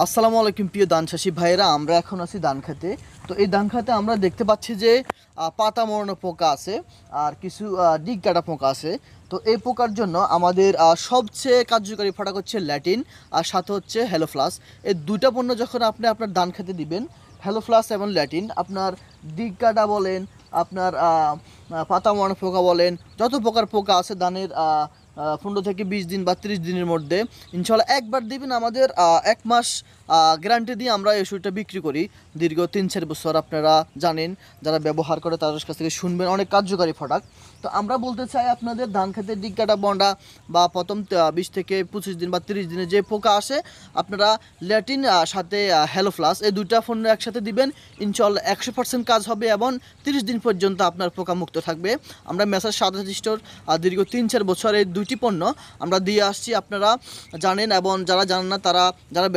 আসসালামু আলাইকুম প্রিয় ধান চাষি ভাইয়েরা, আমরা এখন আছি ধান খেতে। তো এই ধান খেতে আমরা দেখতে পাচ্ছি যে পাতা মরানো পোকা আছে আর কিছু ডিগ কাটা পোকা আছে। তো এই পোকার জন্য আমাদের সবচেয়ে কার্যকরী ফাটাক হচ্ছে ল্যাটিন আর সাথে হচ্ছে হ্যালোফ্লাস। এই দুইটা পণ্য যখন আপনি আপনার ধান খেতে দিবেন, হ্যালোফ্লাস এবং ল্যাটিন, আপনার ডিগ কাটা বলেন, আপনার পাতা মরানো পোকা বলেন, যত প্রকার পোকা আছে ধানের 15 থেকে 20 দিন বা 30 দিনের মধ্যে ইনশাল্লাহ একবার দিবেন। আমাদের 1 মাস গ্যারান্টি দিয়ে আমরা এই ওষুধটা বিক্রি করি দীর্ঘ 3-4 বছর। আপনারা জানেন, যারা ব্যবহার করে তাদের কাছ থেকে শুনবেন, অনেক কার্যকারী প্রোডাক্ট। তো আমরা বলতে চাই আপনাদের ধান খেতে ডিগ কাটা বন্ডা বা প্রথম 20 থেকে 25 দিন বা 30 দিনে যে পোকা আসে, আপনারা ল্যাটিন সাথে হ্যালোফ্লাস এই দুইটা পণ্য একসাথে দিবেন, ইনশাল্লাহ 100% কাজ হবে এবং 30 দিন পর্যন্ত আপনার পোকা মুক্ত থাকবে। আমরা মেসার সাদা স্টোর দীর্ঘ 3-4 বছর এই দুইটি পণ্য আমরা দিয়ে আসছি, আপনারা জানেন। এবং যারা জানেন না, তারা যারা